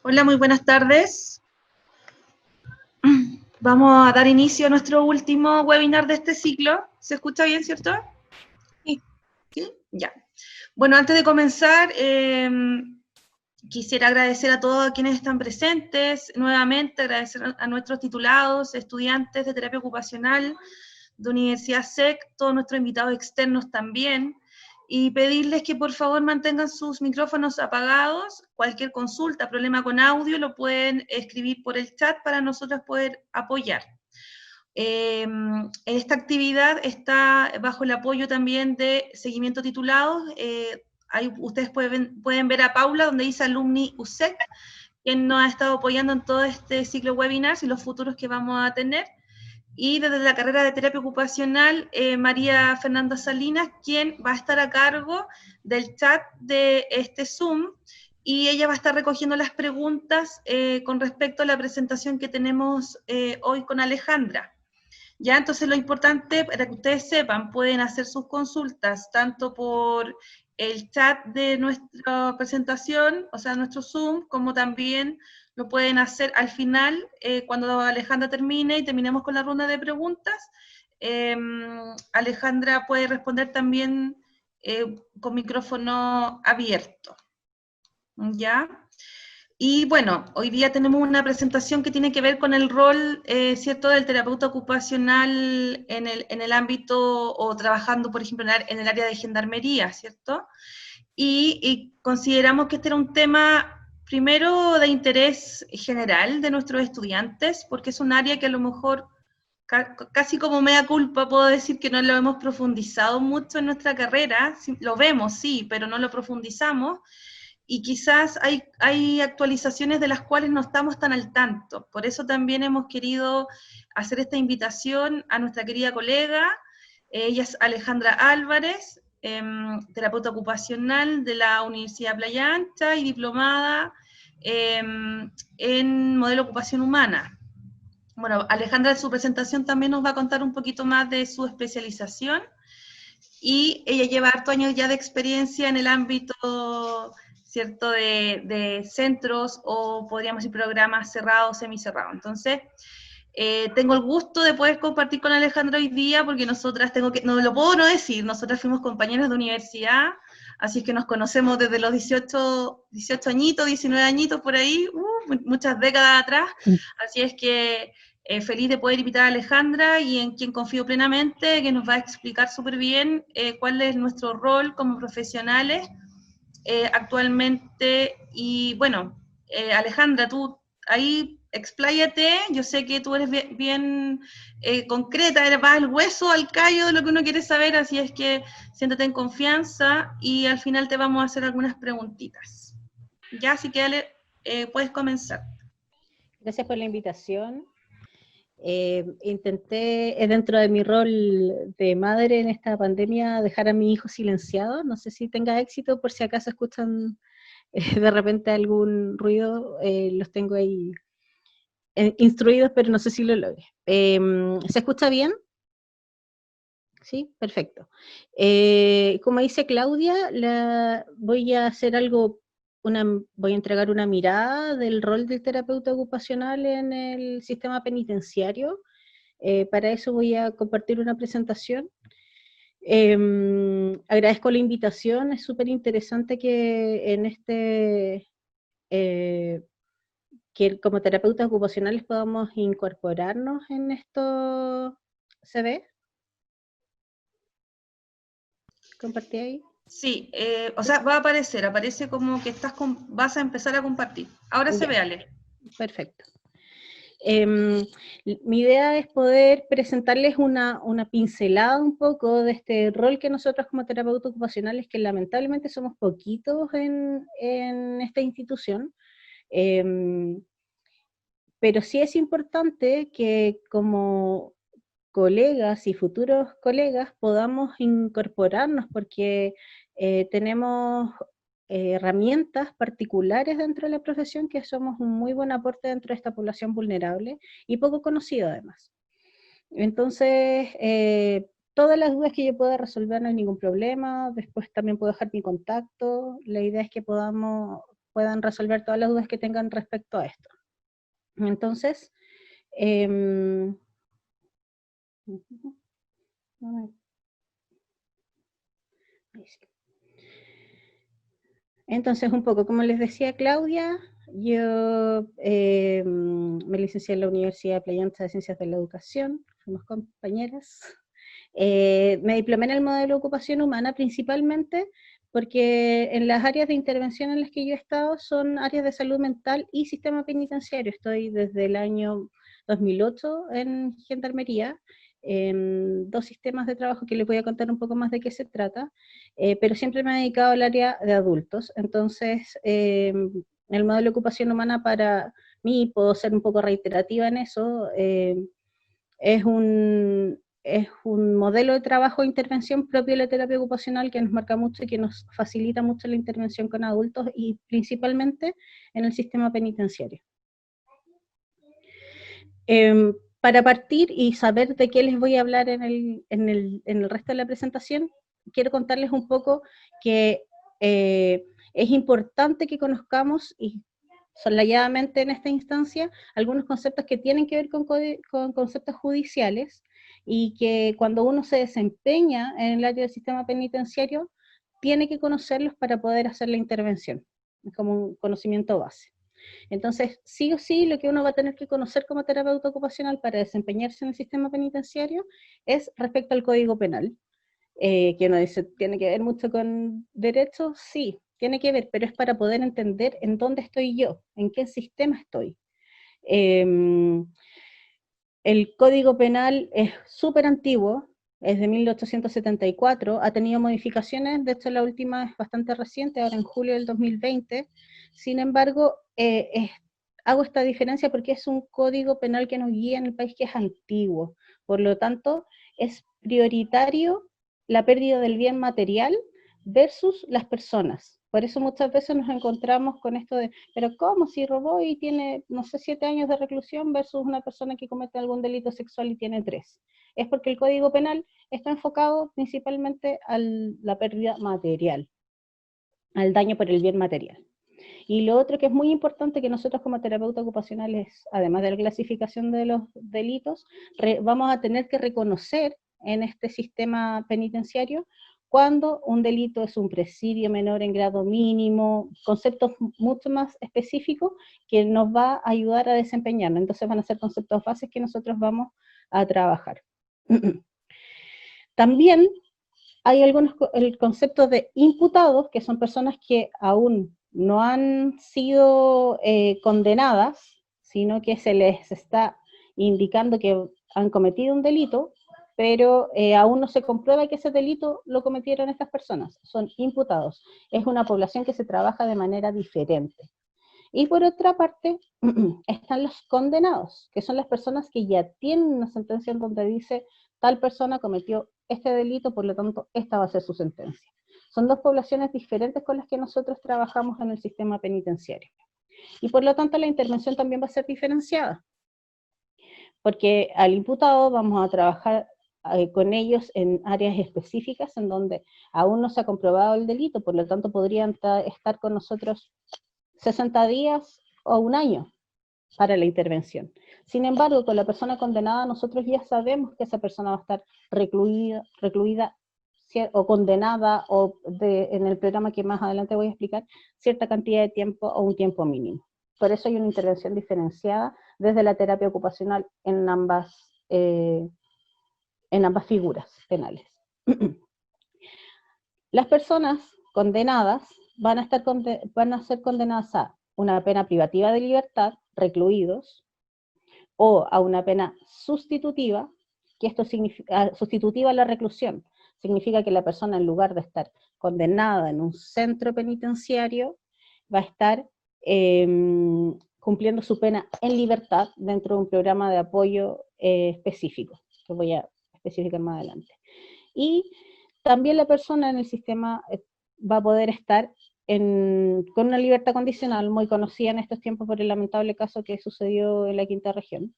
Hola, muy buenas tardes. Vamos a dar inicio a nuestro último webinar de este ciclo. ¿Se escucha bien, cierto? Sí. ¿Sí? Ya. Bueno, antes de comenzar, quisiera agradecer a todos quienes están presentes, nuevamente agradecer a nuestros titulados, estudiantes de terapia ocupacional, de Universidad SEC, todos nuestros invitados externos también, y pedirles que por favor mantengan sus micrófonos apagados. Cualquier consulta, problema con audio, lo pueden escribir por el chat para nosotros poder apoyar. Esta actividad está bajo el apoyo también de Seguimiento Titulados. Ahí ustedes pueden ver a Paula, donde dice Alumni USEC, quien nos ha estado apoyando en todo este ciclo de webinars y los futuros que vamos a tener. Y desde la carrera de terapia ocupacional, María Fernanda Salinas, quien va a estar a cargo del chat de este Zoom, y ella va a estar recogiendo las preguntas con respecto a la presentación que tenemos hoy con Alejandra. Ya, entonces lo importante, para que ustedes sepan, pueden hacer sus consultas tanto por el chat de nuestra presentación, o sea, nuestro Zoom, como también lo pueden hacer al final, cuando Alejandra termine y terminemos con la ronda de preguntas. Alejandra puede responder también con micrófono abierto. ¿Ya? Y bueno, hoy día tenemos una presentación que tiene que ver con el rol, ¿cierto?, del terapeuta ocupacional en el ámbito, o trabajando, por ejemplo, en el área de gendarmería, ¿cierto? Y consideramos que este era un tema, primero, de interés general de nuestros estudiantes, porque es un área que a lo mejor, casi como mea culpa, puedo decir que no lo hemos profundizado mucho en nuestra carrera. Lo vemos, sí, pero no lo profundizamos, y quizás hay actualizaciones de las cuales no estamos tan al tanto. Por eso también hemos querido hacer esta invitación a nuestra querida colega. Ella es Alejandra Álvarez, terapeuta ocupacional de la Universidad Playa Ancha y diplomada en modelo ocupación humana. Bueno, Alejandra en su presentación también nos va a contar un poquito más de su especialización, y ella lleva harto años ya de experiencia en el ámbito, ¿cierto?, de centros, o podríamos decir programas cerrados, semicerrados. Entonces, tengo el gusto de poder compartir con Alejandra hoy día, porque nosotras, no lo puedo no decir, nosotras fuimos compañeras de universidad, así es que nos conocemos desde los 18 añitos, 19 añitos por ahí, muchas décadas atrás, así es que feliz de poder invitar a Alejandra, y en quien confío plenamente, que nos va a explicar súper bien cuál es nuestro rol como profesionales actualmente. Y bueno, Alejandra, tú ahí expláyate. Yo sé que tú eres bien, concreta, eres más al hueso, al callo de lo que uno quiere saber, así es que siéntate en confianza y al final te vamos a hacer algunas preguntitas. Ya, así que Ale, puedes comenzar. Gracias por la invitación. Intenté, dentro de mi rol de madre en esta pandemia, dejar a mi hijo silenciado. No sé si tenga éxito, por si acaso escuchan de repente algún ruido. Los tengo ahí instruidos, pero no sé si lo logre. ¿Se escucha bien? Sí, perfecto. Como dice Claudia, voy a hacer algo, voy a entregar una mirada del rol del terapeuta ocupacional en el sistema penitenciario. Para eso voy a compartir una presentación. Agradezco la invitación, es súper interesante que en que como terapeutas ocupacionales podamos incorporarnos en esto. ¿Se ve? ¿Compartí ahí? Sí, o sea, va a aparecer, aparece como que vas a empezar a compartir. Ahora se ve, Ya, Ale. perfecto. Mi idea es poder presentarles una pincelada un poco de este rol que nosotros como terapeutas ocupacionales, que lamentablemente somos poquitos en esta institución, pero sí es importante que como colegas y futuros colegas podamos incorporarnos, porque tenemos herramientas particulares dentro de la profesión, que somos un muy buen aporte dentro de esta población vulnerable y poco conocido además. Entonces, todas las dudas que yo pueda resolver no hay ningún problema. Después también puedo dejar mi contacto. La idea es que podamos puedan resolver todas las dudas que tengan respecto a esto. Entonces, entonces, un poco, como les decía Claudia, yo me licencié en la Universidad de Playa Ancha de Ciencias de la Educación, fuimos compañeras. Me diplomé en el modelo de ocupación humana principalmente porque en las áreas de intervención en las que yo he estado son áreas de salud mental y sistema penitenciario. Estoy desde el año 2008 en Gendarmería, en 2 sistemas de trabajo que les voy a contar un poco más de qué se trata, pero siempre me he dedicado al área de adultos. Entonces, el modelo de ocupación humana para mí, puedo ser un poco reiterativa en eso, es un modelo de trabajo e intervención propio de la terapia ocupacional que nos marca mucho y que nos facilita mucho la intervención con adultos y principalmente en el sistema penitenciario. Para partir y saber de qué les voy a hablar en el resto de la presentación, quiero contarles un poco que es importante que conozcamos y solayadamente en esta instancia algunos conceptos que tienen que ver con conceptos judiciales y que cuando uno se desempeña en el área del sistema penitenciario tiene que conocerlos para poder hacer la intervención, es como un conocimiento base. Entonces, sí o sí, lo que uno va a tener que conocer como terapeuta ocupacional para desempeñarse en el sistema penitenciario es respecto al Código Penal, que uno dice, ¿tiene que ver mucho con derechos? Sí, tiene que ver, pero es para poder entender en dónde estoy yo, en qué sistema estoy. El Código Penal es súper antiguo, es de 1874, ha tenido modificaciones, de hecho la última es bastante reciente, ahora en julio del 2020, sin embargo, hago esta diferencia porque es un código penal que nos guía en el país que es antiguo, por lo tanto, es prioritario la pérdida del bien material versus las personas. Por eso muchas veces nos encontramos con esto de, pero ¿cómo si robó y tiene, no sé, 7 años de reclusión versus una persona que comete algún delito sexual y tiene 3? Es porque el Código Penal está enfocado principalmente a la pérdida material, al daño por el bien material. Y lo otro que es muy importante que nosotros como terapeutas ocupacionales, además de la clasificación de los delitos, vamos a tener que reconocer en este sistema penitenciario cuando un delito es un presidio menor en grado mínimo, conceptos mucho más específicos que nos va a ayudar a desempeñarnos. Entonces van a ser conceptos bases que nosotros vamos a trabajar. También hay algunos conceptos de imputados, que son personas que aún no han sido condenadas, sino que se les está indicando que han cometido un delito, pero aún no se comprueba que ese delito lo cometieron estas personas, son imputados. Es una población que se trabaja de manera diferente. Y por otra parte, están los condenados, que son las personas que ya tienen una sentencia en donde dice tal persona cometió este delito, por lo tanto, esta va a ser su sentencia. Son 2 poblaciones diferentes con las que nosotros trabajamos en el sistema penitenciario. Y por lo tanto, la intervención también va a ser diferenciada, porque al imputado vamos a trabajar con ellos en áreas específicas en donde aún no se ha comprobado el delito, por lo tanto podrían estar con nosotros 60 días o 1 año para la intervención. Sin embargo, con la persona condenada, nosotros ya sabemos que esa persona va a estar recluida o condenada, o en el programa que más adelante voy a explicar, cierta cantidad de tiempo o un tiempo mínimo. Por eso hay una intervención diferenciada desde la terapia ocupacional en ambas figuras penales. Las personas condenadas van a ser condenadas a una pena privativa de libertad, recluidos, o a una pena sustitutiva, que esto significa, sustitutiva a la reclusión, significa que la persona en lugar de estar condenada en un centro penitenciario, va a estar cumpliendo su pena en libertad dentro de un programa de apoyo específico, que voy a especificar más adelante. Y también la persona en el sistema va a poder estar con una libertad condicional muy conocida en estos tiempos por el lamentable caso que sucedió en la Quinta Región.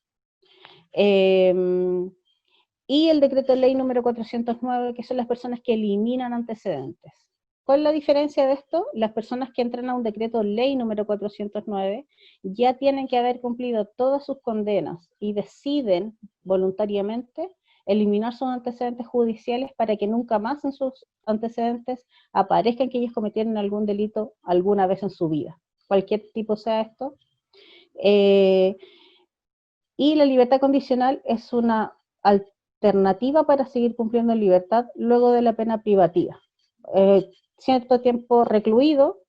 Y el decreto de ley número 409, que son las personas que eliminan antecedentes. ¿Cuál es la diferencia de esto? Las personas que entran a un decreto ley número 409 ya tienen que haber cumplido todas sus condenas y deciden voluntariamente eliminar sus antecedentes judiciales para que nunca más en sus antecedentes aparezcan que ellos cometieron algún delito alguna vez en su vida, cualquier tipo sea esto. Y la libertad condicional es una alternativa para seguir cumpliendo en libertad luego de la pena privativa. Cierto tiempo recluido,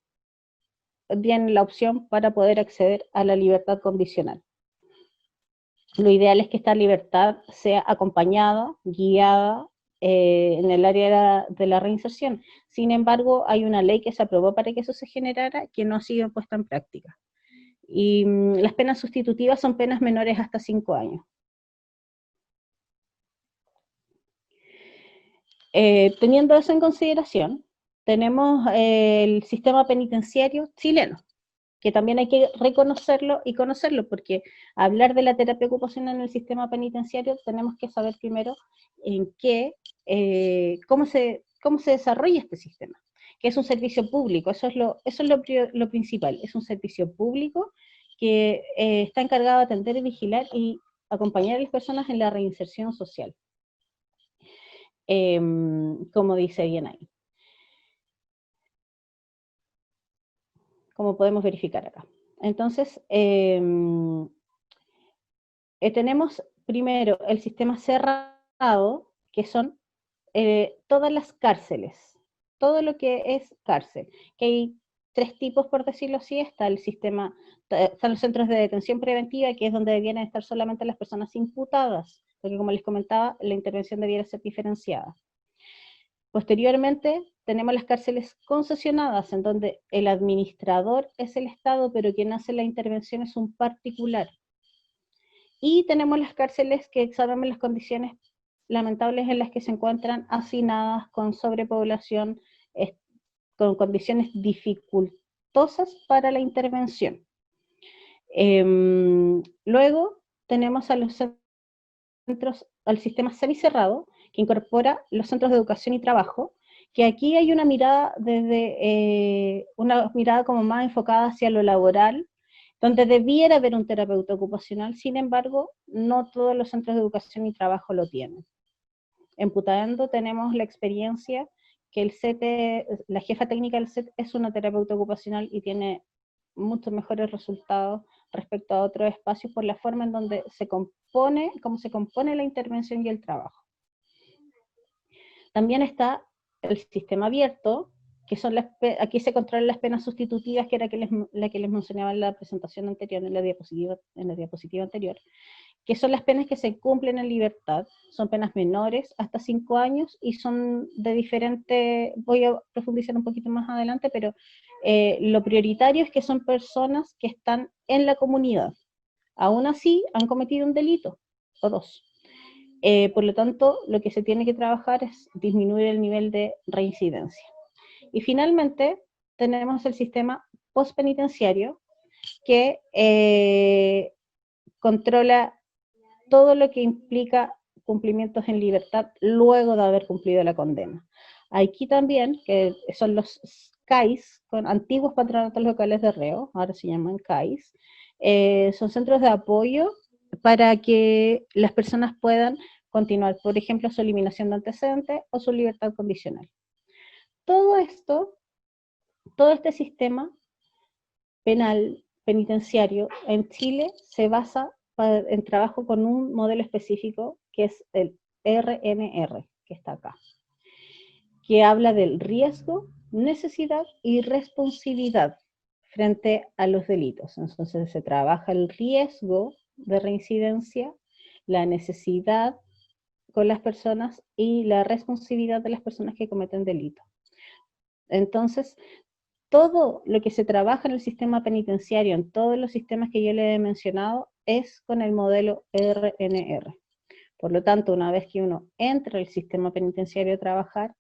tienen la opción para poder acceder a la libertad condicional. Lo ideal es que esta libertad sea acompañada, guiada en el área de la reinserción. Sin embargo, hay una ley que se aprobó para que eso se generara, que no ha sido puesta en práctica. Y las penas sustitutivas son penas menores hasta 5 años. Teniendo eso en consideración, tenemos el sistema penitenciario chileno, que también hay que reconocerlo y conocerlo, porque hablar de la terapia ocupacional en el sistema penitenciario tenemos que saber primero en qué, cómo se desarrolla este sistema, que es un servicio público, eso es lo principal, es un servicio público que está encargado de atender, vigilar y acompañar a las personas en la reinserción social. Como dice bien ahí. Como podemos verificar acá. Entonces, tenemos primero el sistema cerrado, que son todas las cárceles, todo lo que es cárcel, que hay 3 tipos, por decirlo así. Está el sistema, están los centros de detención preventiva, que es donde debieran estar solamente las personas imputadas, porque como les comentaba, la intervención debiera ser diferenciada. Posteriormente, tenemos las cárceles concesionadas, en donde el administrador es el Estado, pero quien hace la intervención es un particular. Y tenemos las cárceles que sabemos las condiciones lamentables en las que se encuentran hacinadas, con sobrepoblación, con condiciones dificultosas para la intervención. Luego tenemos a los centros, al sistema semicerrado, que incorpora los centros de educación y trabajo, que aquí hay una mirada una mirada como más enfocada hacia lo laboral, donde debiera haber un terapeuta ocupacional. Sin embargo, no todos los centros de educación y trabajo lo tienen. En Putaendo tenemos la experiencia que el CET, la jefa técnica del CET es una terapeuta ocupacional y tiene muchos mejores resultados respecto a otros espacios por la forma en donde cómo se compone la intervención y el trabajo. También está el sistema abierto, que son aquí se controlan las penas sustitutivas, que era la que les mencionaba en la presentación anterior, en la diapositiva anterior, que son las penas que se cumplen en libertad. Son penas menores, hasta 5 años, y son de diferente, voy a profundizar un poquito más adelante, pero lo prioritario es que son personas que están en la comunidad. Aún así, han cometido un delito, o 2. Por lo tanto, lo que se tiene que trabajar es disminuir el nivel de reincidencia. Y finalmente, tenemos el sistema postpenitenciario, que controla todo lo que implica cumplimientos en libertad luego de haber cumplido la condena. Aquí también, que son los CAIS, con antiguos patronatos locales de reo, ahora se llaman CAIS, son centros de apoyo para que las personas puedan continuar, por ejemplo, su eliminación de antecedentes o su libertad condicional. Todo esto, todo este sistema penal, penitenciario en Chile se basa en trabajo con un modelo específico que es el RNR, que está acá, que habla del riesgo, necesidad y responsabilidad frente a los delitos. Entonces se trabaja el riesgo de reincidencia, la necesidad con las personas y la responsabilidad de las personas que cometen delitos. Entonces, todo lo que se trabaja en el sistema penitenciario, en todos los sistemas que yo le he mencionado, es con el modelo RNR. Por lo tanto, una vez que uno entra al sistema penitenciario a trabajar,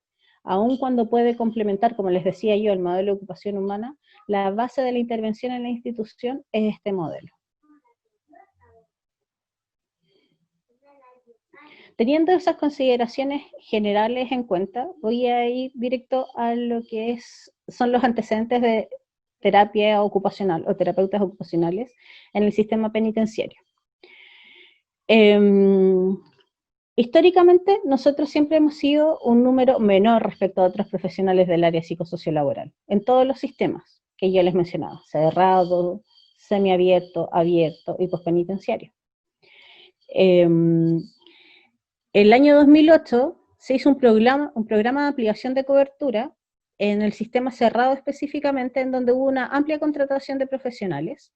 aun cuando puede complementar, como les decía yo, el modelo de ocupación humana, la base de la intervención en la institución es este modelo. Teniendo esas consideraciones generales en cuenta, voy a ir directo a lo que son los antecedentes de terapia ocupacional o terapeutas ocupacionales en el sistema penitenciario. Históricamente, nosotros siempre hemos sido un número menor respecto a otros profesionales del área psicosociolaboral, en todos los sistemas que yo les mencionaba, cerrado, semiabierto, abierto y pospenitenciario. El año 2008 se hizo un programa de ampliación de cobertura en el sistema cerrado específicamente, en donde hubo una amplia contratación de profesionales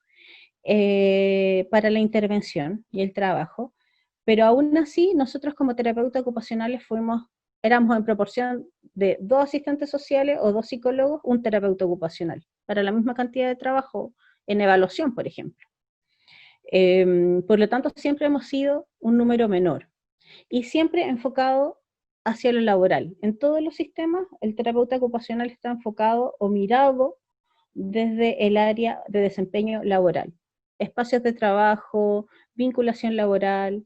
para la intervención y el trabajo, pero aún así nosotros como terapeutas ocupacionales éramos en proporción de 2 asistentes sociales o 2 psicólogos, un terapeuta ocupacional, para la misma cantidad de trabajo en evaluación, por ejemplo. Por lo tanto, siempre hemos sido un número menor y siempre enfocado hacia lo laboral. En todos los sistemas, el terapeuta ocupacional está enfocado o mirado desde el área de desempeño laboral. Espacios de trabajo, vinculación laboral,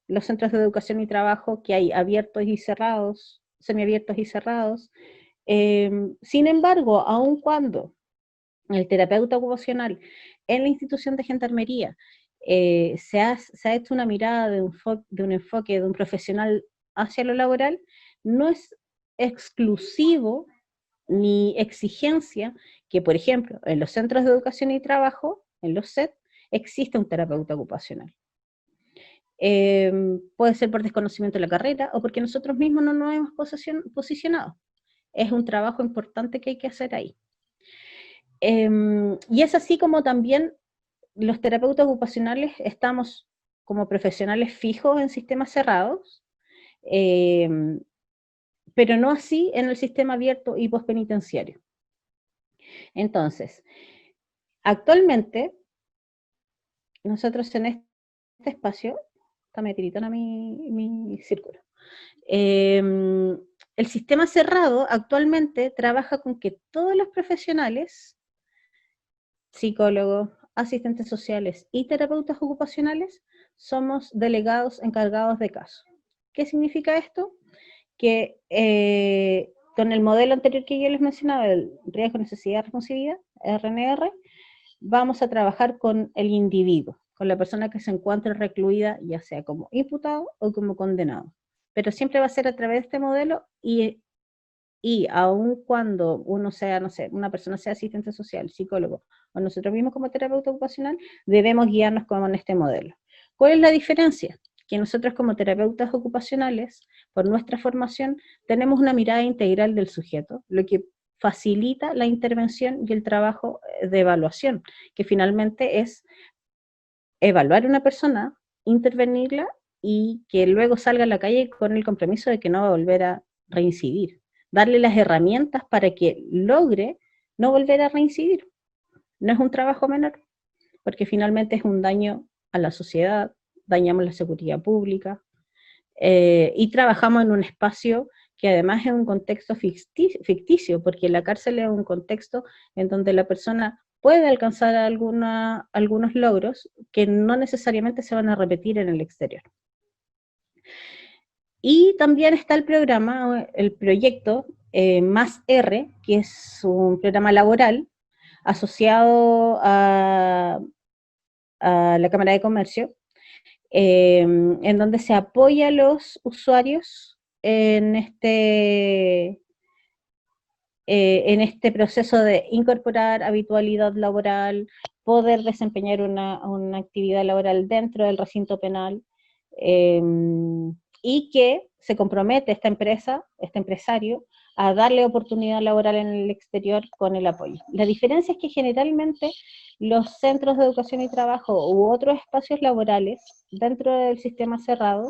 los centros de educación y trabajo que hay abiertos y cerrados, semiabiertos y cerrados. Sin embargo, aun cuando el terapeuta ocupacional en la institución de gendarmería se ha hecho una mirada de un enfoque de un profesional hacia lo laboral, no es exclusivo ni exigencia que, por ejemplo, en los centros de educación y trabajo, en los CET, existe un terapeuta ocupacional. Puede ser por desconocimiento de la carrera o porque nosotros mismos no nos hemos posicionado. Es un trabajo importante que hay que hacer ahí. Y es así como también los terapeutas ocupacionales estamos como profesionales fijos en sistemas cerrados, pero no así en el sistema abierto y postpenitenciario. Entonces, actualmente, nosotros en este espacio, me tiritona mi círculo, el sistema cerrado actualmente trabaja con que todos los profesionales, psicólogos, asistentes sociales y terapeutas ocupacionales, somos delegados encargados de caso. ¿Qué significa esto? Que con el modelo anterior que yo les mencionaba, el riesgo, necesidad, responsabilidad, RNR, vamos a trabajar con el individuo, con la persona que se encuentre recluida, ya sea como imputado o como condenado. Pero siempre va a ser a través de este modelo y aun cuando uno sea, no sé, una persona sea asistente social, psicólogo, o nosotros mismos como terapeuta ocupacional, debemos guiarnos con este modelo. ¿Cuál es la diferencia? Que nosotros como terapeutas ocupacionales, por nuestra formación, tenemos una mirada integral del sujeto, lo que facilita la intervención y el trabajo de evaluación, que finalmente es evaluar a una persona, intervenirla y que luego salga a la calle con el compromiso de que no va a volver a reincidir. Darle las herramientas para que logre no volver a reincidir. No es un trabajo menor, porque finalmente es un daño a la sociedad, dañamos la seguridad pública, y trabajamos en un espacio que además es un contexto ficticio, porque la cárcel es un contexto en donde la persona puede alcanzar algunos logros que no necesariamente se van a repetir en el exterior. Y también está el programa, el proyecto Más R, que es un programa laboral asociado a la Cámara de Comercio, en donde se apoya a los usuarios en este proceso de incorporar habitualidad laboral, poder desempeñar una actividad laboral dentro del recinto penal, y que se compromete esta empresa, este empresario, a darle oportunidad laboral en el exterior con el apoyo. La diferencia es que generalmente los centros de educación y trabajo u otros espacios laborales dentro del sistema cerrado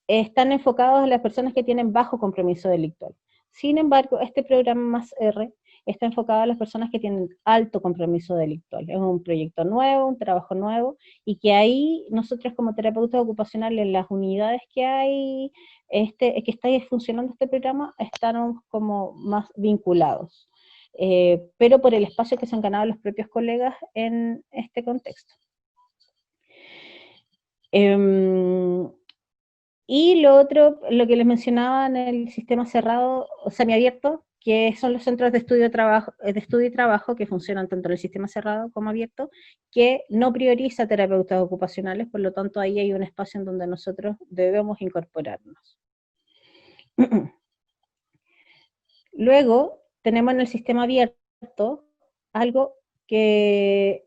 están enfocados a las personas que tienen bajo compromiso delictual. Sin embargo, este programa Más R está enfocado a las personas que tienen alto compromiso delictual. Es un proyecto nuevo, un trabajo nuevo, y que ahí nosotros como terapeutas ocupacionales, en las unidades que hay, que está funcionando este programa, están como más vinculados. Pero por el espacio que se han ganado los propios colegas en este contexto. Y lo otro, lo que les mencionaba en el sistema cerrado o semiabierto, que son los centros de estudio y trabajo que funcionan tanto en el sistema cerrado como abierto, que no prioriza terapeutas ocupacionales, por lo tanto ahí hay un espacio en donde nosotros debemos incorporarnos. Luego tenemos en el sistema abierto algo que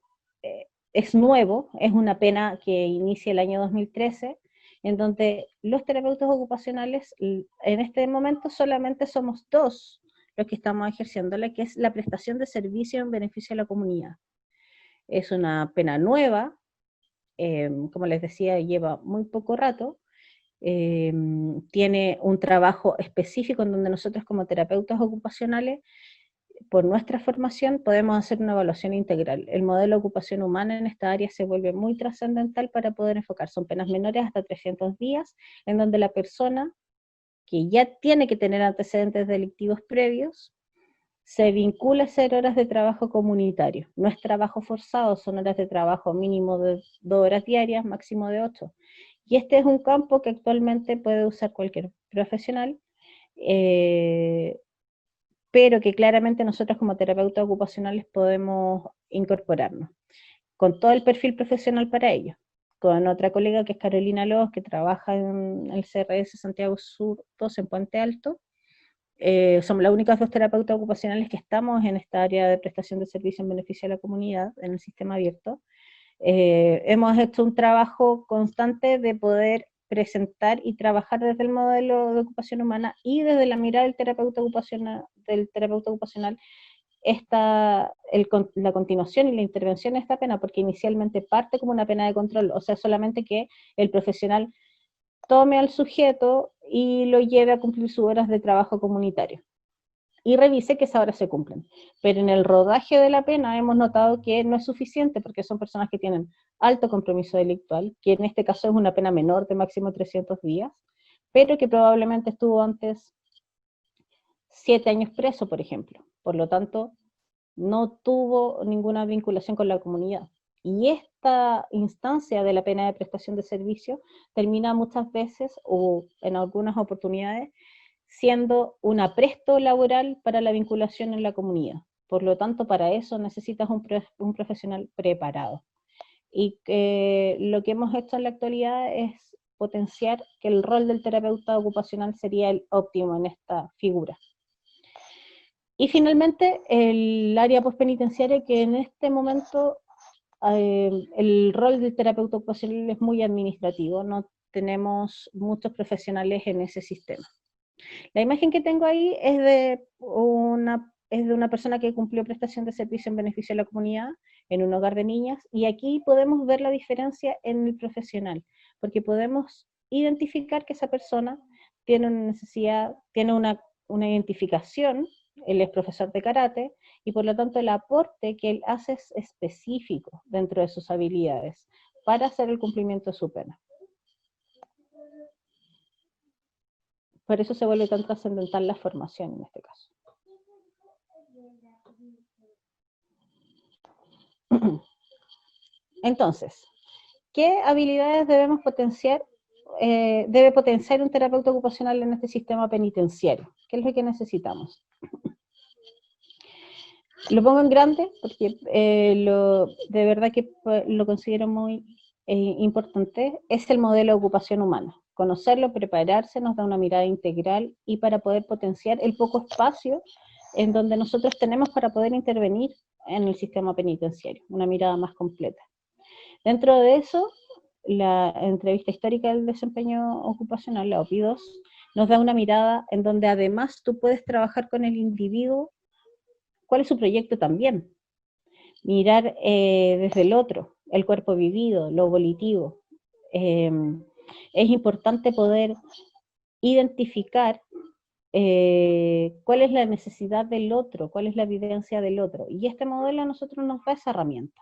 es nuevo, es una pena que inicia el año 2013, en donde los terapeutas ocupacionales en este momento solamente somos dos los que estamos ejerciéndola, que es la prestación de servicio en beneficio de la comunidad. Es una pena nueva, como les decía, lleva muy poco rato, tiene un trabajo específico en donde nosotros como terapeutas ocupacionales, por nuestra formación, podemos hacer una evaluación integral. El modelo de ocupación humana en esta área se vuelve muy trascendental para poder enfocar. Son penas menores hasta 300 días, en donde la persona que ya tiene que tener antecedentes delictivos previos, se vincula a hacer horas de trabajo comunitario. No es trabajo forzado, son horas de trabajo mínimo de 2 horas diarias, máximo de 8. Y este es un campo que actualmente puede usar cualquier profesional, pero que claramente nosotros como terapeutas ocupacionales podemos incorporarnos, con todo el perfil profesional para ello. Con otra colega que es Carolina López, que trabaja en el CRS Santiago Sur 2 en Puente Alto. Somos las únicas dos terapeutas ocupacionales que estamos en esta área de prestación de servicio en beneficio de la comunidad, en el sistema abierto. Hemos hecho un trabajo constante de poder presentar y trabajar desde el modelo de ocupación humana y desde la mirada del terapeuta ocupacional la continuación y la intervención de esta pena, porque inicialmente parte como una pena de control, o sea, solamente que el profesional tome al sujeto y lo lleve a cumplir sus horas de trabajo comunitario y revise que esas horas se cumplen. Pero en el rodaje de la pena hemos notado que no es suficiente porque son personas que tienen alto compromiso delictual, que en este caso es una pena menor de máximo 300 días, pero que probablemente estuvo antes 7 años preso, por ejemplo. Por lo tanto, no tuvo ninguna vinculación con la comunidad. Y esta instancia de la pena de prestación de servicio termina muchas veces, o en algunas oportunidades, siendo un apresto laboral para la vinculación en la comunidad. Por lo tanto, para eso necesitas un profesional preparado. Y lo que hemos hecho en la actualidad es potenciar que el rol del terapeuta ocupacional sería el óptimo en esta figura. Y finalmente, el área postpenitenciaria, que en este momento el rol del terapeuta ocupacional es muy administrativo, no tenemos muchos profesionales en ese sistema. La imagen que tengo ahí es de una persona que cumplió prestación de servicio en beneficio de la comunidad en un hogar de niñas, y aquí podemos ver la diferencia en el profesional, porque podemos identificar que esa persona tiene una necesidad, tiene una identificación. Él es profesor de karate, y por lo tanto el aporte que él hace es específico dentro de sus habilidades para hacer el cumplimiento de su pena. Por eso se vuelve tan trascendental la formación en este caso. Entonces, ¿qué habilidades debemos potenciar? Debe potenciar un terapeuta ocupacional en este sistema penitenciario. ¿Qué es lo que necesitamos? Lo pongo en grande porque de verdad que lo considero muy importante. Es el modelo de ocupación humana. Conocerlo, prepararse, nos da una mirada integral, y para poder potenciar el poco espacio en donde nosotros tenemos para poder intervenir en el sistema penitenciario, una mirada más completa. Dentro de eso, la entrevista histórica del desempeño ocupacional, la OPI 2, nos da una mirada en donde además tú puedes trabajar con el individuo cuál es su proyecto también. Mirar desde el otro, el cuerpo vivido, lo volitivo. Es importante poder identificar cuál es la necesidad del otro, cuál es la vivencia del otro. Y este modelo a nosotros nos da esa herramienta.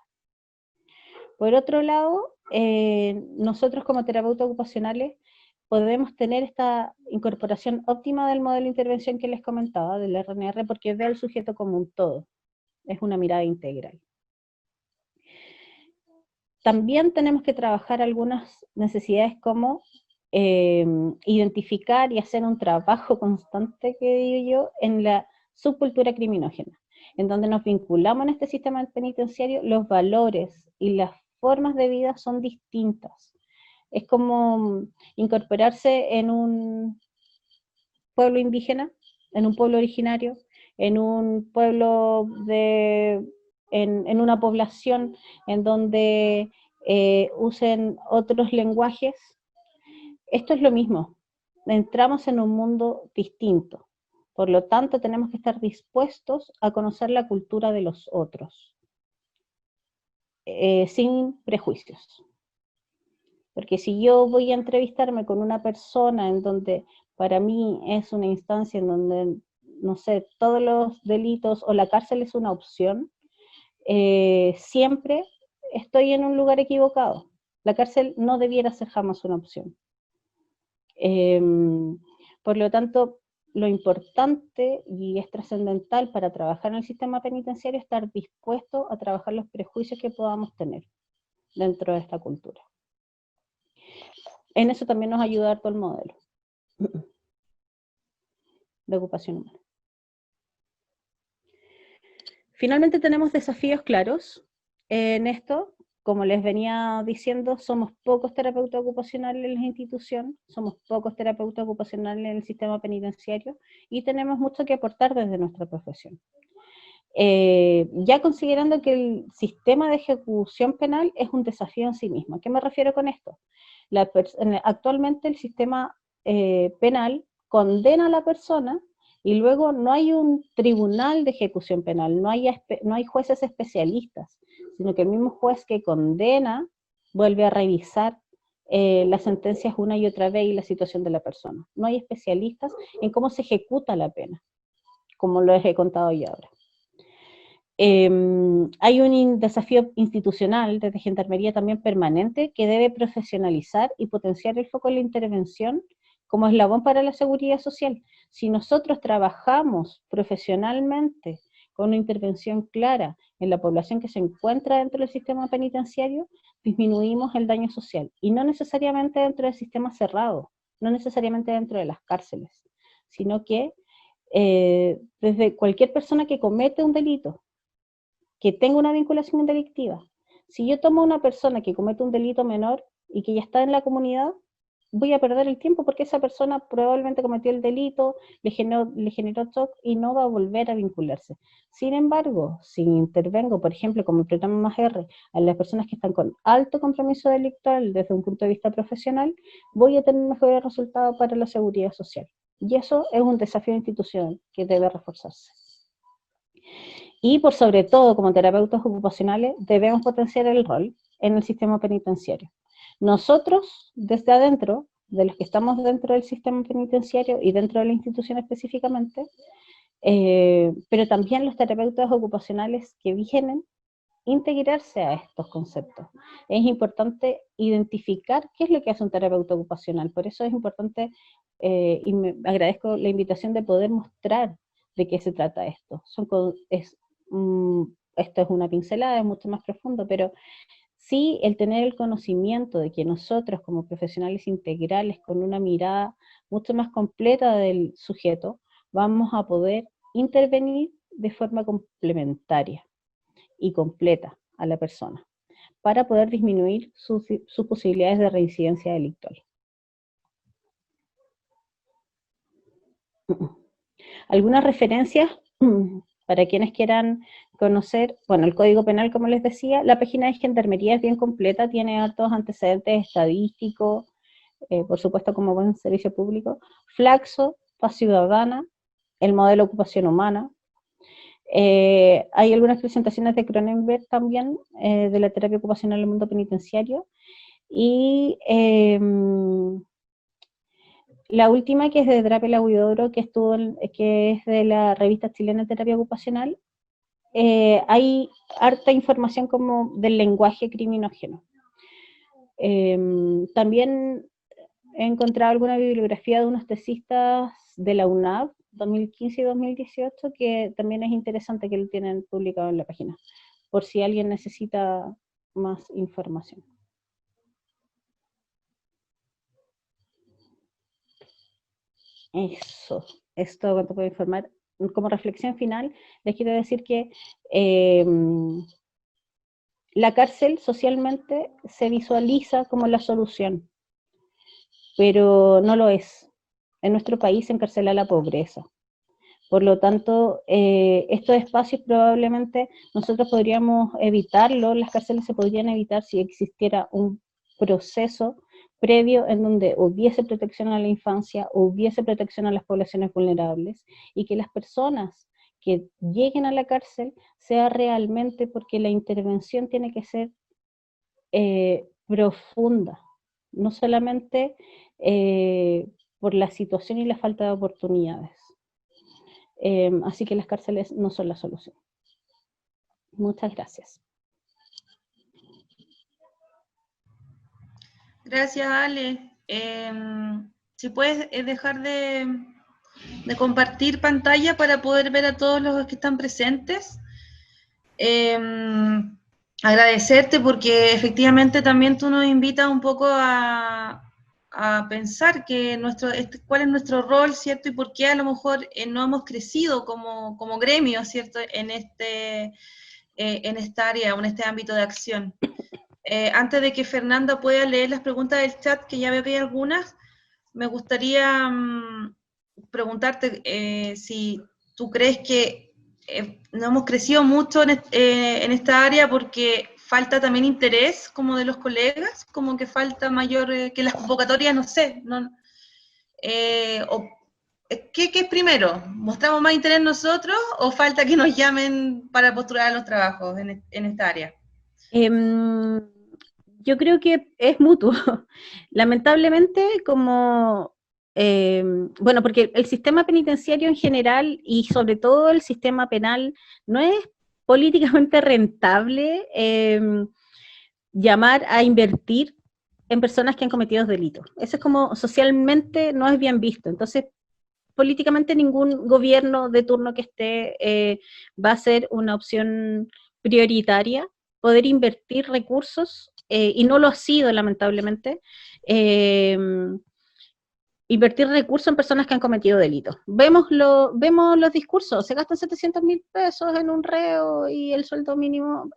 Por otro lado, nosotros como terapeutas ocupacionales podemos tener esta incorporación óptima del modelo de intervención que les comentaba, del RNR, porque ve al sujeto como un todo. Es una mirada integral. También tenemos que trabajar algunas necesidades como identificar y hacer un trabajo constante, que digo yo, en la subcultura criminógena, en donde nos vinculamos en este sistema penitenciario, los valores y las formas de vida son distintas. Es como incorporarse en un pueblo indígena, en un pueblo originario, en un pueblo en una población en donde usen otros lenguajes. Esto es lo mismo, entramos en un mundo distinto, por lo tanto tenemos que estar dispuestos a conocer la cultura de los otros, sin prejuicios. Porque si yo voy a entrevistarme con una persona en donde para mí es una instancia en donde, no sé, todos los delitos o la cárcel es una opción, siempre estoy en un lugar equivocado. La cárcel no debiera ser jamás una opción. Por lo tanto, lo importante y es trascendental para trabajar en el sistema penitenciario es estar dispuesto a trabajar los prejuicios que podamos tener dentro de esta cultura. En eso también nos ayuda harto el modelo de ocupación humana. Finalmente tenemos desafíos claros en esto. Como les venía diciendo, somos pocos terapeutas ocupacionales en la institución, somos pocos terapeutas ocupacionales en el sistema penitenciario y tenemos mucho que aportar desde nuestra profesión. Ya considerando que el sistema de ejecución penal es un desafío en sí mismo. ¿A qué me refiero con esto? Actualmente el sistema penal condena a la persona y luego no hay un tribunal de ejecución penal, no hay jueces especialistas, sino que el mismo juez que condena vuelve a revisar las sentencias una y otra vez y la situación de la persona. No hay especialistas en cómo se ejecuta la pena, como les he contado yo ahora. Hay un desafío institucional desde Gendarmería también permanente que debe profesionalizar y potenciar el foco de la intervención como eslabón para la seguridad social. Si nosotros trabajamos profesionalmente con una intervención clara en la población que se encuentra dentro del sistema penitenciario, disminuimos el daño social, y no necesariamente dentro del sistema cerrado, no necesariamente dentro de las cárceles, sino que desde cualquier persona que comete un delito, que tenga una vinculación delictiva. Si yo tomo a una persona que comete un delito menor y que ya está en la comunidad, voy a perder el tiempo porque esa persona probablemente cometió el delito, le generó shock y no va a volver a vincularse. Sin embargo, si intervengo, por ejemplo, como el programa Más R, a las personas que están con alto compromiso delictual desde un punto de vista profesional, voy a tener mejores resultados para la seguridad social. Y eso es un desafío institucional que debe reforzarse. Y por sobre todo, como terapeutas ocupacionales, debemos potenciar el rol en el sistema penitenciario. Nosotros, desde adentro, de los que estamos dentro del sistema penitenciario y dentro de la institución específicamente, pero también los terapeutas ocupacionales que vienen, integrarse a estos conceptos. Es importante identificar qué es lo que hace un terapeuta ocupacional. Por eso es importante, y me agradezco la invitación de poder mostrar de qué se trata esto. Esto es una pincelada, es mucho más profundo, pero sí el tener el conocimiento de que nosotros como profesionales integrales, con una mirada mucho más completa del sujeto, vamos a poder intervenir de forma complementaria y completa a la persona, para poder disminuir sus posibilidades de reincidencia delictual. Algunas referencias para quienes quieran conocer, bueno, el Código Penal, como les decía, la página de Gendarmería es bien completa, tiene hartos antecedentes estadísticos, por supuesto como buen servicio público, Flaxo, Paz Ciudadana, el modelo de ocupación humana. Hay algunas presentaciones de Cronenberg también, de la terapia ocupacional en el mundo penitenciario, y la última, que es de Drapela Huidobro, que es de la revista chilena de terapia ocupacional. Hay harta información como del lenguaje criminógeno. También he encontrado alguna bibliografía de unos tesistas de la UNAV 2015 y 2018 que también es interesante, que lo tienen publicado en la página, por si alguien necesita más información. Eso es todo cuanto puedo informar. Como reflexión final, les quiero decir que la cárcel socialmente se visualiza como la solución, pero no lo es. En nuestro país se encarcela la pobreza. Por lo tanto, estos espacios probablemente nosotros podríamos evitarlo, las cárceles se podrían evitar si existiera un proceso previo en donde hubiese protección a la infancia, hubiese protección a las poblaciones vulnerables, y que las personas que lleguen a la cárcel sea realmente porque la intervención tiene que ser profunda, no solamente por la situación y la falta de oportunidades. Así que las cárceles no son la solución. Muchas gracias. Gracias, Ale. Si puedes dejar de compartir pantalla para poder ver a todos los que están presentes. Agradecerte porque efectivamente también tú nos invitas un poco a pensar que cuál es nuestro rol, ¿cierto? Y por qué a lo mejor no hemos crecido como gremio, ¿cierto? En esta área o en este ámbito de acción. Antes de que Fernanda pueda leer las preguntas del chat, que ya veo que hay algunas, me gustaría preguntarte si tú crees que no hemos crecido mucho en esta área porque falta también interés como de los colegas, como que falta mayor, que las convocatorias, no sé, ¿qué es primero? ¿Mostramos más interés nosotros o falta que nos llamen para postular a los trabajos en esta área? Yo creo que es mutuo. Lamentablemente, bueno, porque el sistema penitenciario en general y sobre todo el sistema penal no es políticamente rentable llamar a invertir en personas que han cometido delitos. Eso es como socialmente no es bien visto. Entonces, políticamente ningún gobierno de turno que esté va a ser una opción prioritaria poder invertir recursos, y no lo ha sido lamentablemente, invertir recursos en personas que han cometido delitos. Vemos los discursos, se gastan 700.000 pesos en un reo y el sueldo mínimo,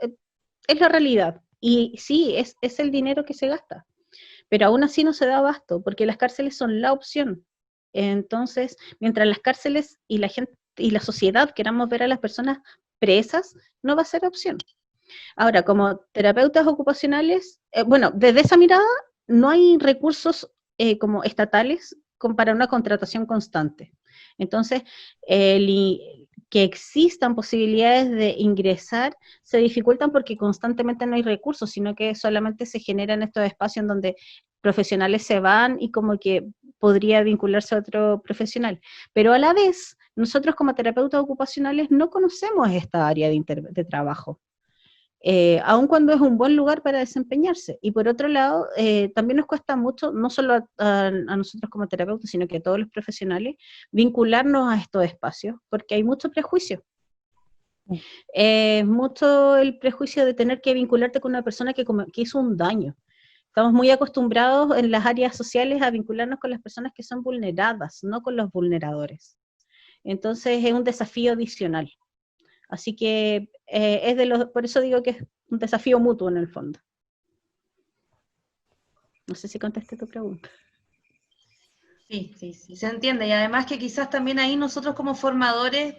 es la realidad. Y sí, es el dinero que se gasta, pero aún así no se da abasto, porque las cárceles son la opción. Entonces, mientras las cárceles y la gente y la sociedad queramos ver a las personas presas, no va a ser opción. Ahora, como terapeutas ocupacionales, bueno, desde esa mirada no hay recursos como estatales para una contratación constante. Entonces, que existan posibilidades de ingresar se dificultan porque constantemente no hay recursos, sino que solamente se generan estos espacios en donde profesionales se van y como que podría vincularse a otro profesional. Pero a la vez, nosotros como terapeutas ocupacionales no conocemos esta área de trabajo. Aun cuando es un buen lugar para desempeñarse. Y por otro lado, también nos cuesta mucho, no solo a nosotros como terapeutas, sino que a todos los profesionales, vincularnos a estos espacios, porque hay mucho prejuicio. Mucho el prejuicio de tener que vincularte con una persona que hizo un daño. Estamos muy acostumbrados en las áreas sociales a vincularnos con las personas que son vulneradas, no con los vulneradores. Entonces es un desafío adicional. Así que por eso digo que es un desafío mutuo en el fondo. No sé si contesté tu pregunta. Sí, se entiende. Y además que quizás también ahí nosotros como formadores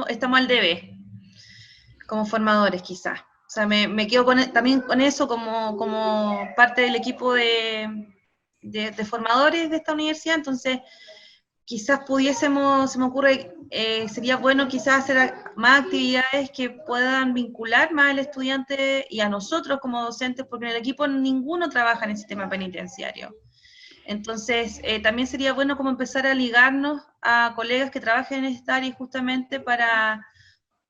estamos al debe, como formadores quizás. O sea, me quedo también con eso como parte del equipo de formadores de esta universidad. Entonces, quizás se me ocurre, sería bueno quizás hacer más actividades que puedan vincular más al estudiante y a nosotros como docentes, porque en el equipo ninguno trabaja en el sistema penitenciario. Entonces, también sería bueno como empezar a ligarnos a colegas que trabajen en esta área justamente para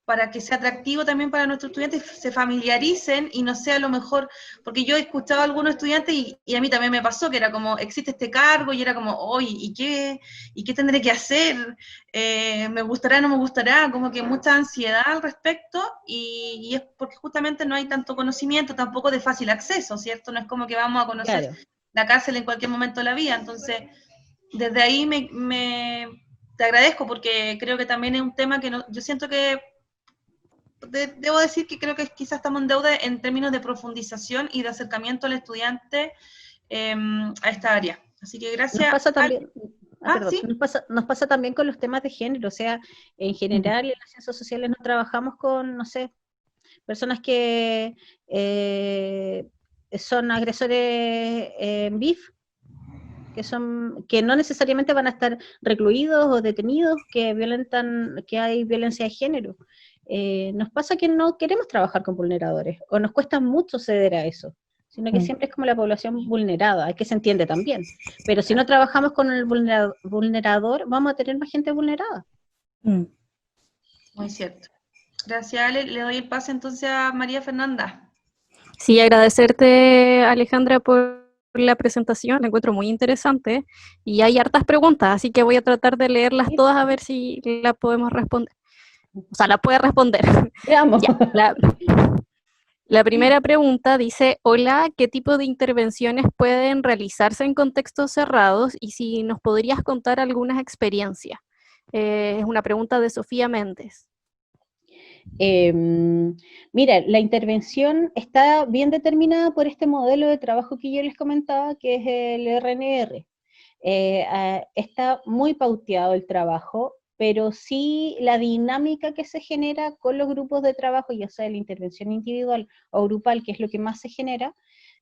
para que sea atractivo también para nuestros estudiantes, se familiaricen y no sea lo mejor, porque yo he escuchado a algunos estudiantes y a mí también me pasó que era como, existe este cargo y era como, oye, ¿y qué tendré que hacer? ¿Me gustará, no me gustará? Como que mucha ansiedad al respecto y es porque justamente no hay tanto conocimiento, tampoco de fácil acceso, ¿cierto? No es como que vamos a conocer Claro. la cárcel en cualquier momento de la vida, entonces desde ahí te agradezco porque creo que también es un tema que yo siento que debo decir que creo que quizás estamos en deuda en términos de profundización y de acercamiento al estudiante a esta área. Así que Nos gracias. pasa también, perdón, Sí, nos pasa también con los temas de género, o sea, en general en las ciencias sociales no trabajamos con, no sé, personas que son agresores en BIF, que no necesariamente van a estar recluidos o detenidos, que violentan, que hay violencia de género. Nos pasa que no queremos trabajar con vulneradores, o nos cuesta mucho ceder a eso, sino que siempre es como la población vulnerada, que se entiende también. Pero si no trabajamos con el vulnerador, vamos a tener más gente vulnerada. muy cierto. Gracias, Ale. Le doy el pase entonces a María Fernanda. Sí, agradecerte, Alejandra, por la presentación, la encuentro muy interesante y hay hartas preguntas, así que voy a tratar de leerlas todas a ver si las podemos responder. O sea, las puede responder. Veamos. Ya, la primera pregunta dice, hola, ¿qué tipo de intervenciones pueden realizarse en contextos cerrados? Y si nos podrías contar algunas experiencias. Es una pregunta de Sofía Méndez. Mira, la intervención está bien determinada por este modelo de trabajo que yo les comentaba, que es el RNR. Está muy pauteado el trabajo, pero sí la dinámica que se genera con los grupos de trabajo, ya sea la intervención individual o grupal, que es lo que más se genera,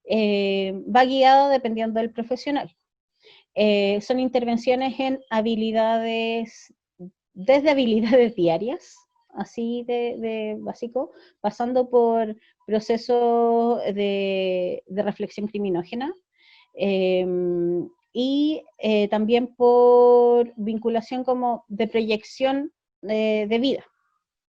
va guiado dependiendo del profesional. Son intervenciones en habilidades, desde habilidades diarias, así de básico, pasando por procesos de reflexión criminógena, y también por vinculación como de proyección de vida,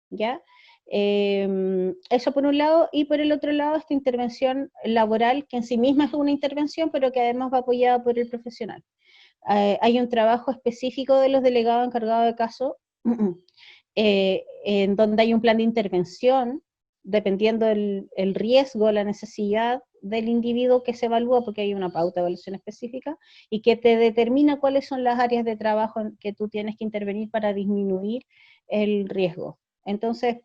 ¿ya? Eso por un lado, y por el otro lado esta intervención laboral, que en sí misma es una intervención, pero que además va apoyada por el profesional. Hay un trabajo específico de los delegados encargados de caso, en donde hay un plan de intervención, dependiendo el riesgo, la necesidad del individuo que se evalúa, porque hay una pauta de evaluación específica, y que te determina cuáles son las áreas de trabajo en que tú tienes que intervenir para disminuir el riesgo. Entonces,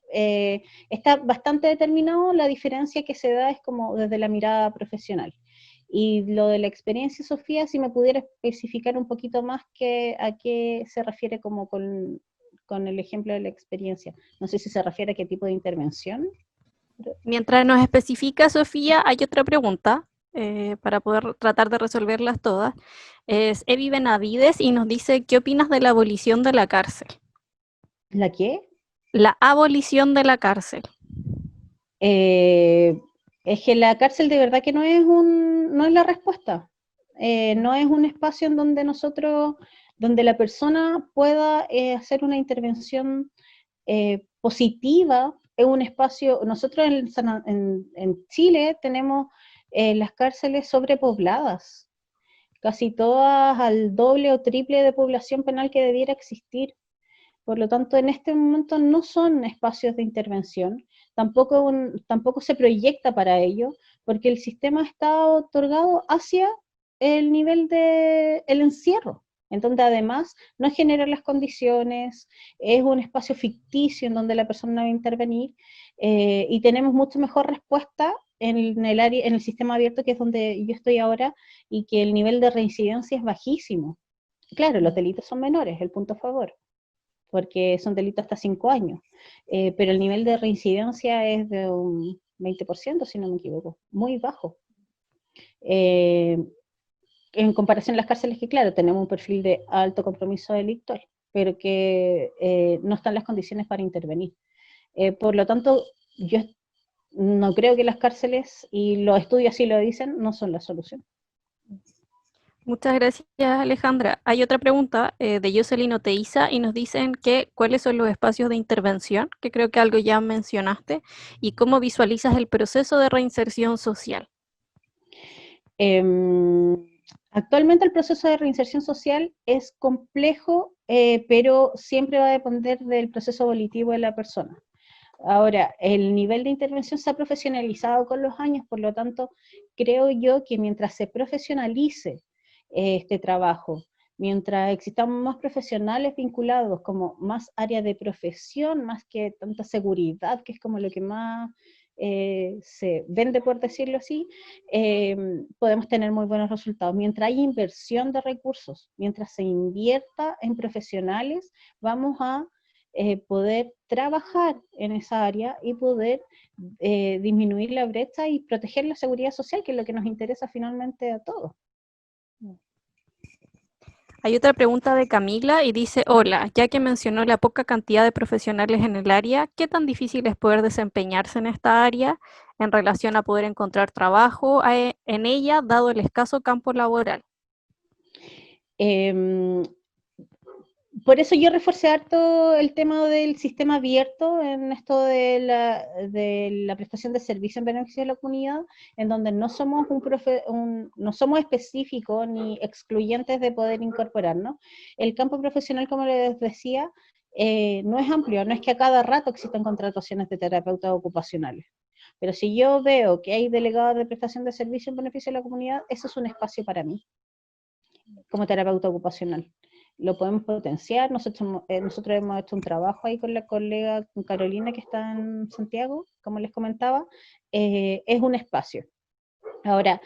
está bastante determinado, la diferencia que se da es como desde la mirada profesional. Y lo de la experiencia, Sofía, si me pudiera especificar un poquito más a qué se refiere como con el ejemplo de la experiencia. No sé si se refiere a qué tipo de intervención. Mientras nos especifica, Sofía, hay otra pregunta para poder tratar de resolverlas todas. Es Evi Benavides y nos dice, ¿qué opinas de la abolición de la cárcel? ¿La qué? La abolición de la cárcel. Es que la cárcel de verdad que no es la respuesta. No es un espacio en donde donde la persona pueda hacer una intervención positiva. Es un espacio, nosotros en Chile tenemos las cárceles sobrepobladas, casi todas al doble o triple de población penal que debiera existir. Por lo tanto, en este momento no son espacios de intervención, tampoco se proyecta para ello, porque el sistema está otorgado hacia el nivel del encierro, en donde además no genera las condiciones, es un espacio ficticio en donde la persona no va a intervenir, y tenemos mucho mejor respuesta en el sistema abierto, que es donde yo estoy ahora, y que el nivel de reincidencia es bajísimo. Claro, los delitos son menores, el punto a favor, porque son delitos hasta 5 años, pero el nivel de reincidencia es de un 20%, si no me equivoco, muy bajo. En comparación a las cárceles que, claro, tenemos un perfil de alto compromiso delictual, pero que no están las condiciones para intervenir. Por lo tanto, yo no creo que las cárceles, y los estudios así lo dicen, no son la solución. Muchas gracias, Alejandra. Hay otra pregunta de Jocelyn Oteiza y nos dicen que cuáles son los espacios de intervención, que creo que algo ya mencionaste, y cómo visualizas el proceso de reinserción social. Actualmente el proceso de reinserción social es complejo, pero siempre va a depender del proceso volitivo de la persona. Ahora, el nivel de intervención se ha profesionalizado con los años, por lo tanto, creo yo que mientras se profesionalice este trabajo, mientras existan más profesionales vinculados, como más área de profesión, más que tanta seguridad, que es como lo que más se vende, por decirlo así, podemos tener muy buenos resultados. Mientras hay inversión de recursos, mientras se invierta en profesionales, vamos a poder trabajar en esa área y poder disminuir la brecha y proteger la seguridad social, que es lo que nos interesa finalmente a todos. Hay otra pregunta de Camila y dice, hola, ya que mencionó la poca cantidad de profesionales en el área, ¿qué tan difícil es poder desempeñarse en esta área en relación a poder encontrar trabajo en ella, dado el escaso campo laboral? Por eso yo reforcé harto el tema del sistema abierto en esto de la prestación de servicio en beneficio de la comunidad, en donde no somos no somos específicos ni excluyentes de poder incorporarnos. El campo profesional, como les decía, no es amplio, no es que a cada rato existan contrataciones de terapeutas ocupacionales. Pero si yo veo que hay delegados de prestación de servicio en beneficio de la comunidad, eso es un espacio para mí, como terapeuta ocupacional. Lo podemos potenciar. Nosotros hemos hecho un trabajo ahí con la colega, con Carolina, que está en Santiago, como les comentaba. Es un espacio. Ahora,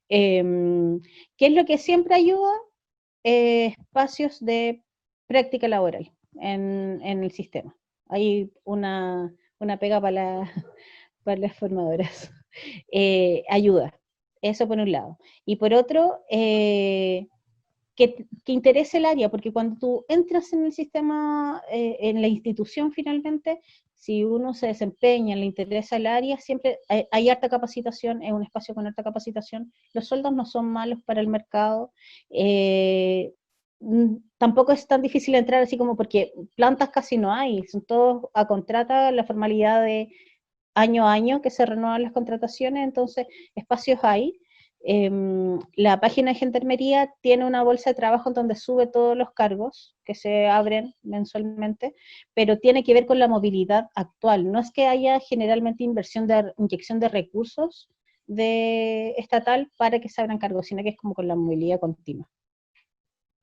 ¿qué es lo que siempre ayuda? Espacios de práctica laboral en el sistema. Hay una pega para las formadoras. Ayuda. Eso por un lado. Y por otro, que interese el área, porque cuando tú entras en el sistema, en la institución finalmente, si uno se desempeña, le interesa el área, siempre hay harta capacitación, es un espacio con harta capacitación, los sueldos no son malos para el mercado, tampoco es tan difícil entrar así como porque plantas casi no hay, son todos a contrata, la formalidad de año a año que se renuevan las contrataciones, entonces espacios hay. La página de Gendarmería tiene una bolsa de trabajo en donde sube todos los cargos que se abren mensualmente, pero tiene que ver con la movilidad actual. No es que haya generalmente inyección de recursos estatal para que se abran cargos, sino que es como con la movilidad continua.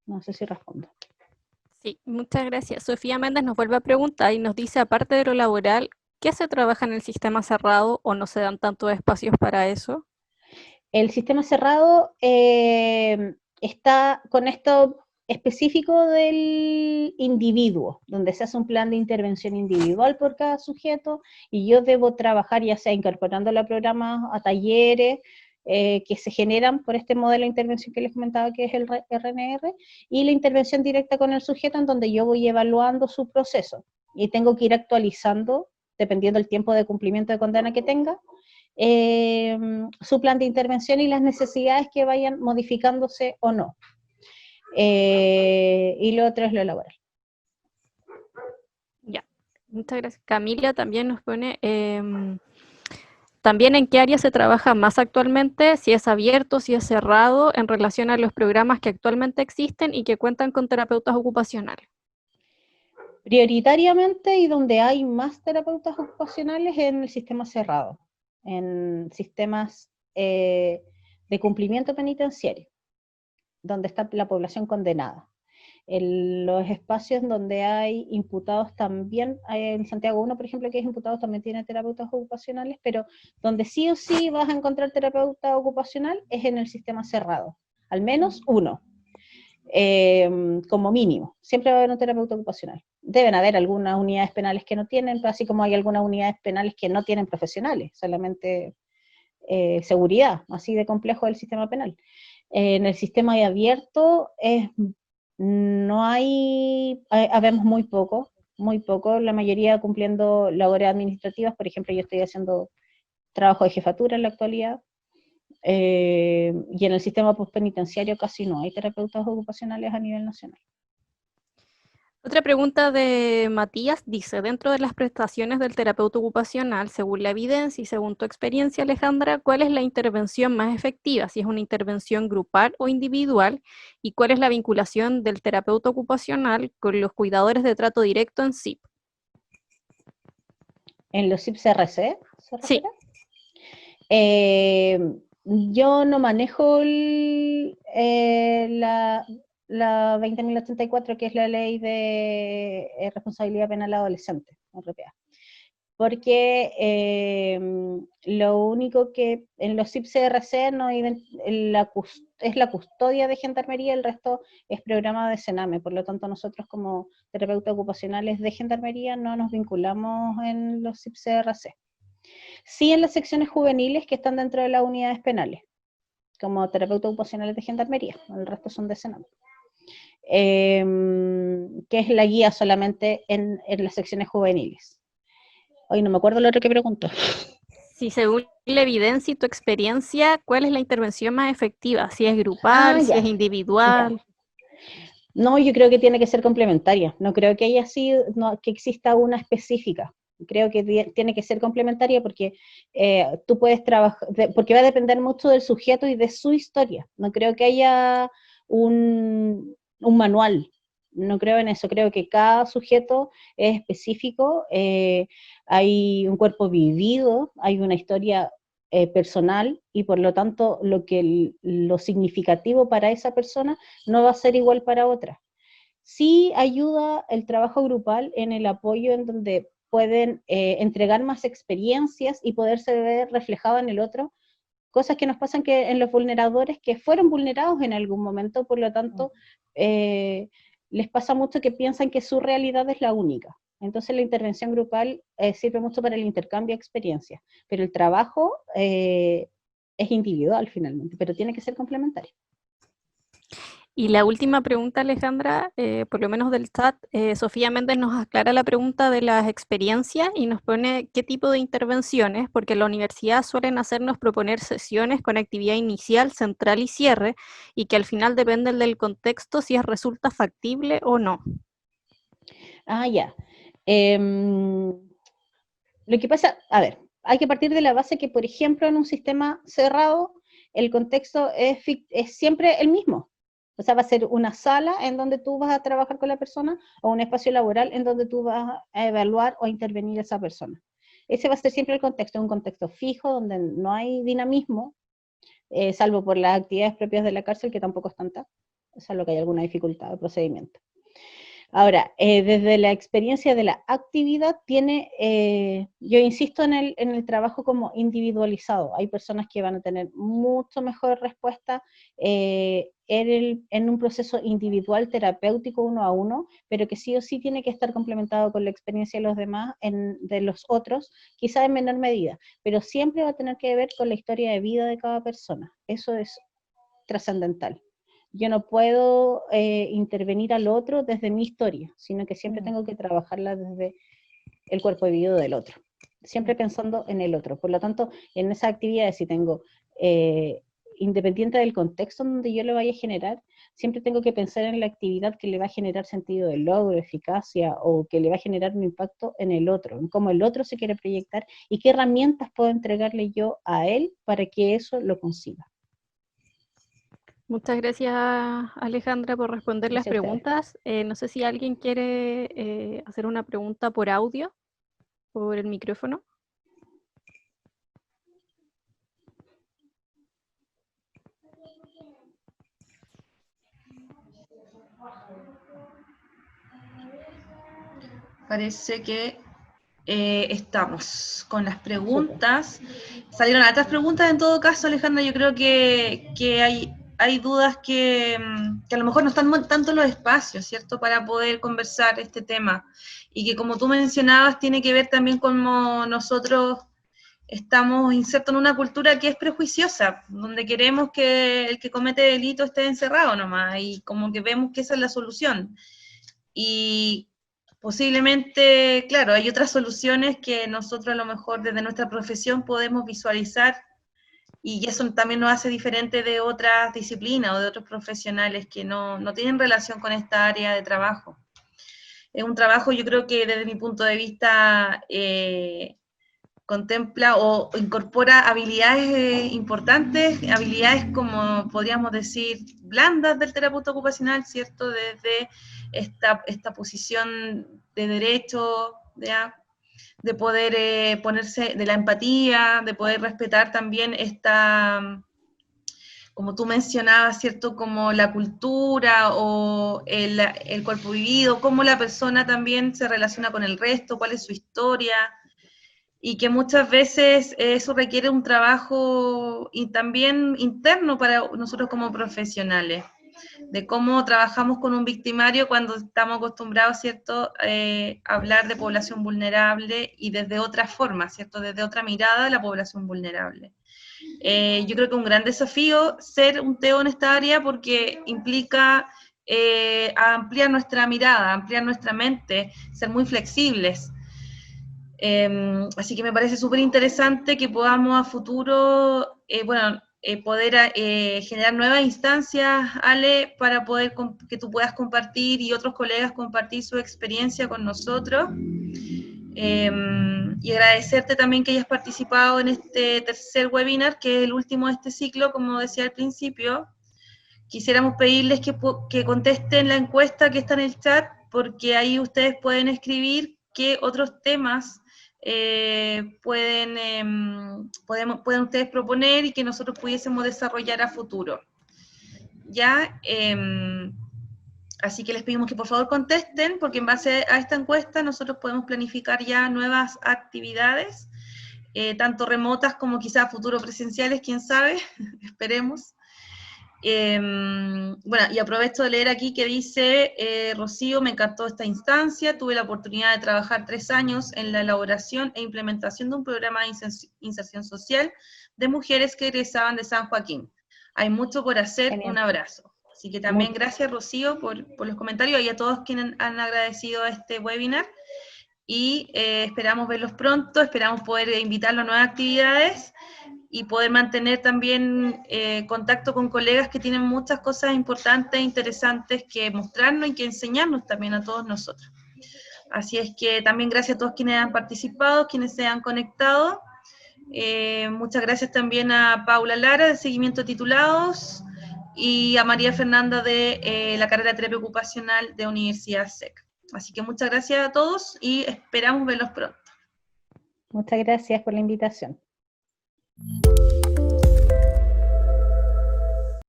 No sé si respondo. Sí, muchas gracias. Sofía Méndez nos vuelve a preguntar y nos dice, aparte de lo laboral, ¿qué se trabaja en el sistema cerrado o no se dan tantos espacios para eso? El sistema cerrado está con esto específico del individuo, donde se hace un plan de intervención individual por cada sujeto, y yo debo trabajar ya sea incorporando a programas, a talleres, que se generan por este modelo de intervención que les comentaba, que es el RNR, y la intervención directa con el sujeto, en donde yo voy evaluando su proceso, y tengo que ir actualizando, dependiendo del tiempo de cumplimiento de condena que tenga, su plan de intervención y las necesidades que vayan modificándose o no. Y lo otro es lo laboral. Ya, muchas gracias. Camila también nos pone, también en qué área se trabaja más actualmente, si es abierto, si es cerrado, en relación a los programas que actualmente existen y que cuentan con terapeutas ocupacionales. Prioritariamente, y donde hay más terapeutas ocupacionales, en el sistema cerrado, en sistemas de cumplimiento penitenciario, donde está la población condenada. En los espacios donde hay imputados también, en Santiago 1, por ejemplo, que es imputados, también tiene terapeutas ocupacionales, pero donde sí o sí vas a encontrar terapeuta ocupacional es en el sistema cerrado, al menos uno, como mínimo. Siempre va a haber un terapeuta ocupacional. Deben haber algunas unidades penales que no tienen, pero así como hay algunas unidades penales que no tienen profesionales, solamente seguridad, así de complejo el sistema penal. En el sistema abierto no habemos muy poco, la mayoría cumpliendo labores administrativas. Por ejemplo, yo estoy haciendo trabajo de jefatura en la actualidad, y en el sistema postpenitenciario casi no hay terapeutas ocupacionales a nivel nacional. Otra pregunta de Matías dice, dentro de las prestaciones del terapeuta ocupacional, según la evidencia y según tu experiencia, Alejandra, ¿cuál es la intervención más efectiva? Si es una intervención grupal o individual, ¿y cuál es la vinculación del terapeuta ocupacional con los cuidadores de trato directo en SIP? ¿En los CIP-CRC se Sí. refiere? Yo no manejo la 20.084, que es la ley de responsabilidad penal adolescente, RPA. Porque lo único que en los CIP-CRC no es la custodia de gendarmería, el resto es programa de Sename, por lo tanto nosotros como terapeutas ocupacionales de gendarmería no nos vinculamos en los CIP-CRC. Sí en las secciones juveniles que están dentro de las unidades penales, como terapeutas ocupacionales de gendarmería, el resto son de Sename. Que es la guía solamente en las secciones juveniles. Hoy no me acuerdo lo otro que preguntó. Sí, según la evidencia y tu experiencia, ¿cuál es la intervención más efectiva? Si es grupal, si es individual. Ya. No, yo creo que tiene que ser complementaria. No creo que haya sido, que exista una específica. Creo que tiene que ser complementaria porque tú puedes trabajar, porque va a depender mucho del sujeto y de su historia. No creo que haya un manual. No creo en eso. Creo que cada sujeto es específico. Hay un cuerpo vivido, hay una historia personal y por lo tanto lo significativo para esa persona no va a ser igual para otra. Sí ayuda el trabajo grupal en el apoyo en donde pueden entregar más experiencias y poderse ver reflejado en el otro, cosas que nos pasan que en los vulneradores que fueron vulnerados en algún momento, por lo tanto, les pasa mucho que piensan que su realidad es la única. Entonces la intervención grupal sirve mucho para el intercambio de experiencias, pero el trabajo es individual finalmente, pero tiene que ser complementario. Y la última pregunta, Alejandra, por lo menos del chat, Sofía Méndez nos aclara la pregunta de las experiencias y nos pone qué tipo de intervenciones, porque en la universidad suelen hacernos proponer sesiones con actividad inicial, central y cierre, y que al final dependen del contexto si resulta factible o no. Ah, ya. Lo que pasa, a ver, hay que partir de la base que, por ejemplo, en un sistema cerrado, el contexto es siempre el mismo. O sea, va a ser una sala en donde tú vas a trabajar con la persona o un espacio laboral en donde tú vas a evaluar o a intervenir a esa persona. Ese va a ser siempre el contexto, un contexto fijo donde no hay dinamismo, salvo por las actividades propias de la cárcel, que tampoco es tanta, salvo que hay alguna dificultad de procedimiento. Ahora, desde la experiencia de la actividad yo insisto en el trabajo como individualizado. Hay personas que van a tener mucho mejor respuesta en un proceso individual terapéutico 1 a 1, pero que sí o sí tiene que estar complementado con la experiencia de los demás, de los otros, quizá en menor medida, pero siempre va a tener que ver con la historia de vida de cada persona. Eso es trascendental. Yo no puedo intervenir al otro desde mi historia, sino que siempre tengo que trabajarla desde el cuerpo vivido del otro, siempre pensando en el otro. Por lo tanto, en esas actividades, si tengo, independiente del contexto donde yo lo vaya a generar, siempre tengo que pensar en la actividad que le va a generar sentido de logro, eficacia, o que le va a generar un impacto en el otro, en cómo el otro se quiere proyectar, y qué herramientas puedo entregarle yo a él para que eso lo consiga. Muchas gracias, Alejandra, por responder las preguntas. No sé si alguien quiere hacer una pregunta por audio, por el micrófono. Parece que estamos con las preguntas. Salieron otras preguntas en todo caso, Alejandra. Yo creo que hay dudas que a lo mejor no están tanto en los espacios, ¿cierto? Para poder conversar este tema. Y que como tú mencionabas, tiene que ver también con cómo nosotros estamos insertos en una cultura que es prejuiciosa, donde queremos que el que comete delito esté encerrado nomás, y como que vemos que esa es la solución. Y posiblemente, claro, hay otras soluciones que nosotros a lo mejor desde nuestra profesión podemos visualizar y eso también nos hace diferente de otras disciplinas o de otros profesionales que no tienen relación con esta área de trabajo. Es un trabajo, yo creo que desde mi punto de vista, contempla o incorpora habilidades importantes, habilidades como podríamos decir blandas del terapeuta ocupacional, ¿cierto? Desde esta posición de derecho, de poder ponerse, de la empatía, de poder respetar también como tú mencionabas, ¿cierto? Como la cultura o el cuerpo vivido, cómo la persona también se relaciona con el resto, cuál es su historia, y que muchas veces eso requiere un trabajo y también interno para nosotros como profesionales, de cómo trabajamos con un victimario cuando estamos acostumbrados, ¿cierto?, a hablar de población vulnerable y desde otra forma, ¿cierto?, desde otra mirada de la población vulnerable. Yo creo que un gran desafío ser un TEO en esta área porque implica ampliar nuestra mirada, ampliar nuestra mente, ser muy flexibles. Así que me parece súper interesante que podamos a futuro, poder generar nuevas instancias, Ale, para poder que tú puedas compartir y otros colegas compartir su experiencia con nosotros. Y agradecerte también que hayas participado en este tercer webinar, que es el último de este ciclo, como decía al principio. Quisiéramos pedirles que contesten la encuesta que está en el chat, porque ahí ustedes pueden escribir qué otros temas pueden ustedes proponer y que nosotros pudiésemos desarrollar a futuro. ¿Ya? Así que les pedimos que por favor contesten, porque en base a esta encuesta nosotros podemos planificar ya nuevas actividades, tanto remotas como quizás futuro presenciales, quién sabe, esperemos. Bueno, y aprovecho de leer aquí que dice, Rocío, me encantó esta instancia, tuve la oportunidad de trabajar 3 años en la elaboración e implementación de un programa de inserción social de mujeres que egresaban de San Joaquín. Hay mucho por hacer, Genial. Un abrazo. Así que también gracias, Rocío, por los comentarios y a todos quienes han agradecido este webinar. Y esperamos verlos pronto, esperamos poder invitarlos a nuevas actividades y poder mantener también contacto con colegas que tienen muchas cosas importantes e interesantes que mostrarnos y que enseñarnos también a todos nosotros. Así es que también gracias a todos quienes han participado, quienes se han conectado. Muchas gracias también a Paula Lara, de Seguimiento Titulados, y a María Fernanda, de la carrera de Terapia Ocupacional de Universidad SEC. Así que muchas gracias a todos y esperamos verlos pronto. Muchas gracias por la invitación.